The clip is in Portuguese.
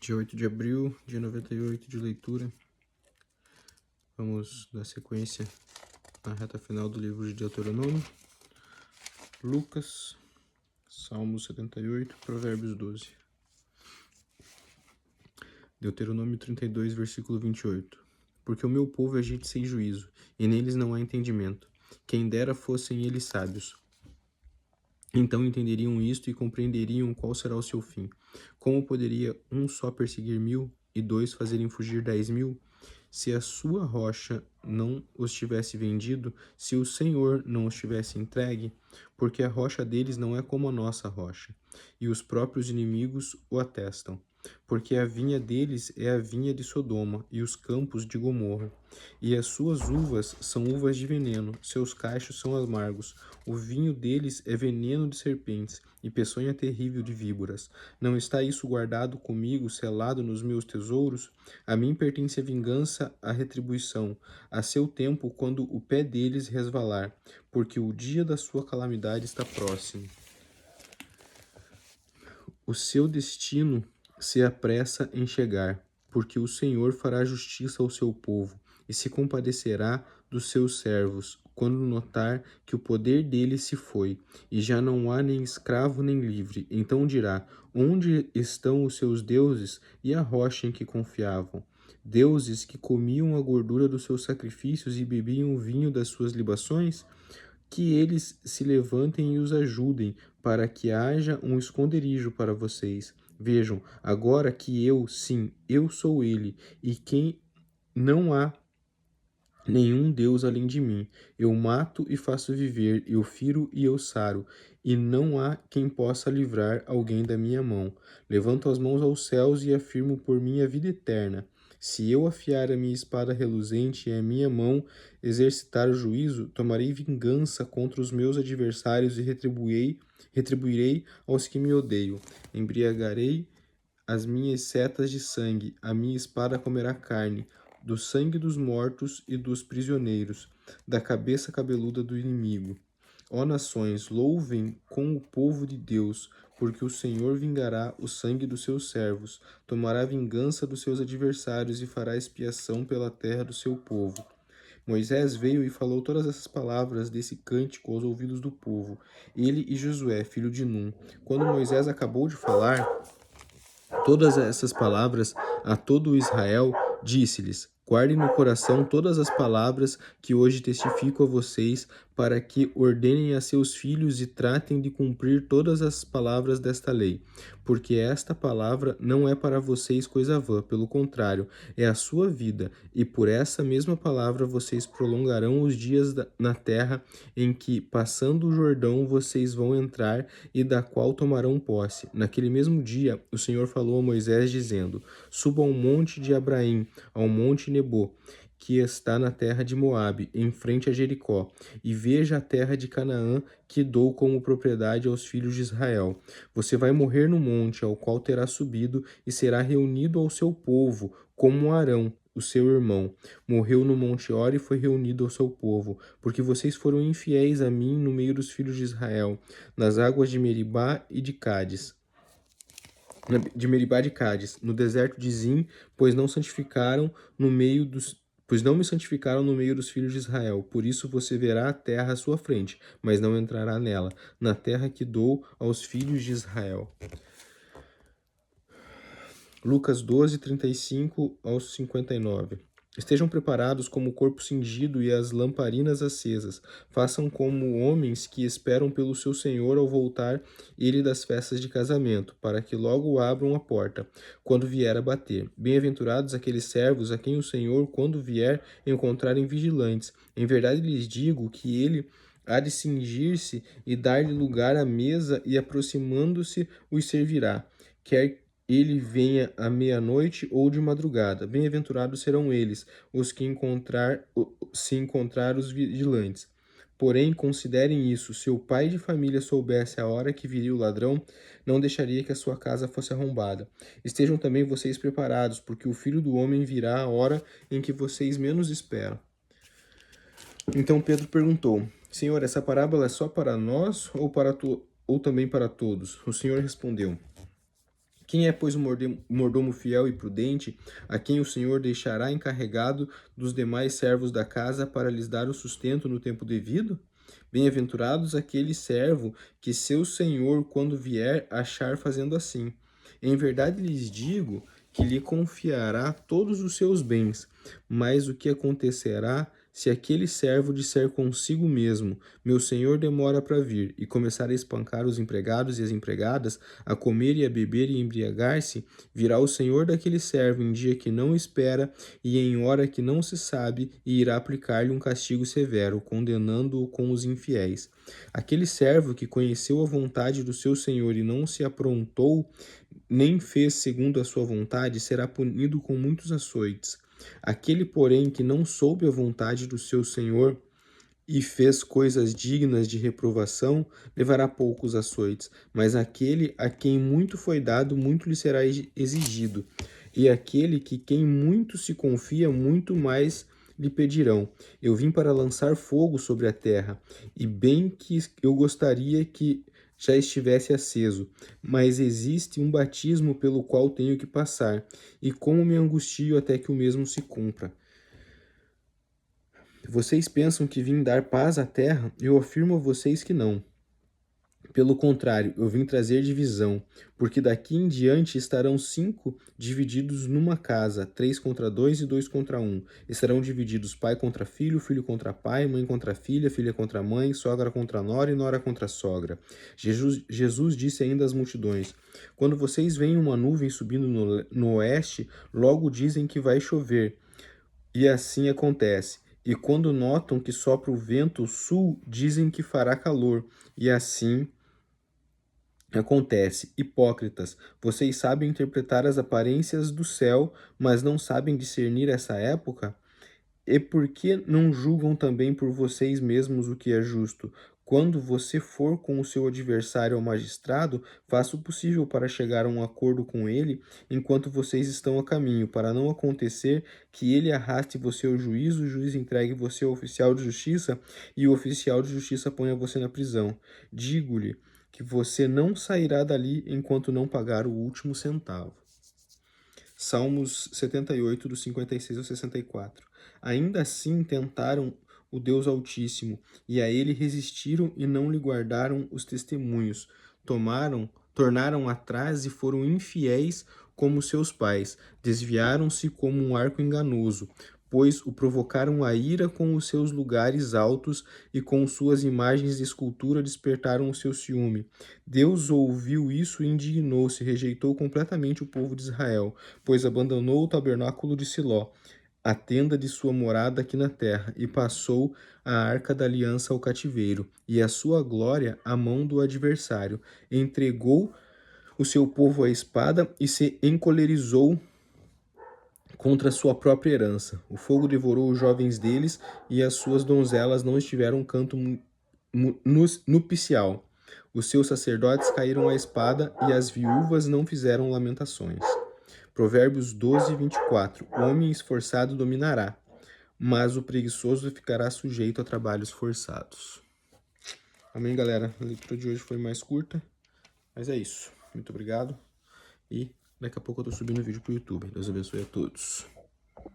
Dia 8 de abril, dia 98 de leitura. Vamos dar sequência na reta final do livro de Deuteronômio, Lucas, Salmo 78, Provérbios 12. Deuteronômio 32, versículo 28. Porque o meu povo é gente sem juízo, e neles não há entendimento. Quem dera fossem eles sábios. Então entenderiam isto e compreenderiam qual será o seu fim. Como poderia um só perseguir 1000 e dois fazerem fugir 10.000? Se a sua rocha não os tivesse vendido, se o Senhor não os tivesse entregue, porque a rocha deles não é como a nossa rocha, e os próprios inimigos o atestam. Porque a vinha deles é a vinha de Sodoma, e os campos de Gomorra. E as suas uvas são uvas de veneno, seus cachos são amargos. O vinho deles é veneno de serpentes, e peçonha terrível de víboras. Não está isso guardado comigo, selado nos meus tesouros? A mim pertence a vingança, a retribuição, a seu tempo, quando o pé deles resvalar, porque o dia da sua calamidade está próximo. O seu destino se apressa em chegar, porque o Senhor fará justiça ao seu povo e se compadecerá dos seus servos, quando notar que o poder deles se foi, e já não há nem escravo nem livre. Então dirá: onde estão os seus deuses e a rocha em que confiavam? Deuses que comiam a gordura dos seus sacrifícios e bebiam o vinho das suas libações? Que eles se levantem e os ajudem, para que haja um esconderijo para vocês. Vejam, agora que eu, sim, eu sou ele, e quem não há nenhum Deus além de mim. Eu mato e faço viver, eu firo e eu saro, e não há quem possa livrar alguém da minha mão. Levanto as mãos aos céus e afirmo por minha vida eterna. Se eu afiar a minha espada reluzente e a minha mão exercitar o juízo, tomarei vingança contra os meus adversários e retribuirei aos que me odeiam. Embriagarei as minhas setas de sangue, a minha espada comerá carne, do sangue dos mortos e dos prisioneiros, da cabeça cabeluda do inimigo. Ó nações, louvem com o povo de Deus, porque o Senhor vingará o sangue dos seus servos, tomará vingança dos seus adversários e fará expiação pela terra do seu povo. Moisés veio e falou todas essas palavras desse cântico aos ouvidos do povo, ele e Josué, filho de Num. Quando Moisés acabou de falar todas essas palavras a todo Israel, disse-lhes: guardem no coração todas as palavras que hoje testifico a vocês, para que ordenem a seus filhos e tratem de cumprir todas as palavras desta lei. Porque esta palavra não é para vocês coisa vã, pelo contrário, é a sua vida, e por essa mesma palavra vocês prolongarão os dias na terra em que, passando o Jordão, vocês vão entrar e da qual tomarão posse. Naquele mesmo dia, o Senhor falou a Moisés, dizendo: suba ao monte de Abraim, ao monte Nebo, que está na terra de Moabe, em frente a Jericó, e veja a terra de Canaã, que dou como propriedade aos filhos de Israel. Você vai morrer no monte ao qual terá subido, e será reunido ao seu povo, como Arão, o seu irmão. Morreu no monte Hor e foi reunido ao seu povo, porque vocês foram infiéis a mim no meio dos filhos de Israel, nas águas de Meribá e de Cádiz. No deserto de Zim, pois não me santificaram no meio dos filhos de Israel. Por isso você verá a terra à sua frente, mas não entrará nela, na terra que dou aos filhos de Israel. Lucas 12, 35 ao 59. Estejam preparados como o corpo cingido e as lamparinas acesas. Façam como homens que esperam pelo seu Senhor ao voltar ele das festas de casamento, para que logo abram a porta, quando vier a bater. Bem-aventurados aqueles servos a quem o Senhor, quando vier, encontrarem vigilantes. Em verdade lhes digo que ele há de cingir-se e dar-lhe lugar à mesa, e aproximando-se os servirá. Quer ele venha à meia-noite ou de madrugada. Bem-aventurados serão eles, os que se encontrar os vigilantes. Porém, considerem isso: se o pai de família soubesse a hora que viria o ladrão, não deixaria que a sua casa fosse arrombada. Estejam também vocês preparados, porque o Filho do Homem virá a hora em que vocês menos esperam. Então Pedro perguntou: Senhor, essa parábola é só para nós ou também para todos? O Senhor respondeu: Quem é, pois, o mordomo fiel e prudente, a quem o Senhor deixará encarregado dos demais servos da casa para lhes dar o sustento no tempo devido? Bem-aventurados aquele servo que seu senhor, quando vier, achar fazendo assim. Em verdade lhes digo que lhe confiará todos os seus bens. Mas o que acontecerá se aquele servo disser consigo mesmo: Meu senhor demora para vir, e começar a espancar os empregados e as empregadas, a comer e a beber e embriagar-se? Virá o senhor daquele servo em dia que não espera e em hora que não se sabe, e irá aplicar-lhe um castigo severo, condenando-o com os infiéis. Aquele servo que conheceu a vontade do seu senhor e não se aprontou, nem fez segundo a sua vontade, será punido com muitos açoites. Aquele, porém, que não soube a vontade do seu senhor e fez coisas dignas de reprovação, levará poucos açoites. Mas aquele a quem muito foi dado, muito lhe será exigido. E aquele que quem muito se confia, muito mais lhe pedirão. Eu vim para lançar fogo sobre a terra, e bem que eu gostaria que já estivesse aceso, mas existe um batismo pelo qual tenho que passar, e como me angustio até que o mesmo se cumpra. Vocês pensam que vim dar paz à terra? Eu afirmo a vocês que não. Pelo contrário, eu vim trazer divisão, porque daqui em diante estarão 5 divididos numa casa, 3 contra 2 e 2 contra 1. Estarão divididos pai contra filho, filho contra pai, mãe contra filha, filha contra mãe, sogra contra nora e nora contra sogra. Jesus disse ainda às multidões: Quando vocês veem uma nuvem subindo no oeste, logo dizem que vai chover. E assim acontece. E quando notam que sopra o vento sul, dizem que fará calor. E assim acontece. Hipócritas, vocês sabem interpretar as aparências do céu, mas não sabem discernir essa época? E por que não julgam também por vocês mesmos o que é justo? Quando você for com o seu adversário ao magistrado, faça o possível para chegar a um acordo com ele enquanto vocês estão a caminho, para não acontecer que ele arraste você ao juízo, o juiz entregue você ao oficial de justiça e o oficial de justiça ponha você na prisão. Digo-lhe que você não sairá dali enquanto não pagar o último centavo. Salmos 78, dos 56 ao 64. Ainda assim tentaram o Deus Altíssimo, e a ele resistiram e não lhe guardaram os testemunhos. Tornaram atrás e foram infiéis como seus pais. Desviaram-se como um arco enganoso, pois o provocaram a ira com os seus lugares altos e com suas imagens de escultura despertaram o seu ciúme. Deus ouviu isso e indignou-se, rejeitou completamente o povo de Israel, pois abandonou o tabernáculo de Siló, a tenda de sua morada aqui na terra, e passou a arca da aliança ao cativeiro, e a sua glória à mão do adversário. Entregou o seu povo à espada e se encolerizou contra sua própria herança. O fogo devorou os jovens deles, e as suas donzelas não estiveram canto nupcial. Os seus sacerdotes caíram à espada, e as viúvas não fizeram lamentações. Provérbios 12, 24. O homem esforçado dominará, mas o preguiçoso ficará sujeito a trabalhos forçados. Amém, galera? A leitura de hoje foi mais curta, mas é isso. Muito obrigado e daqui a pouco eu tô subindo o vídeo pro YouTube. Deus abençoe a todos.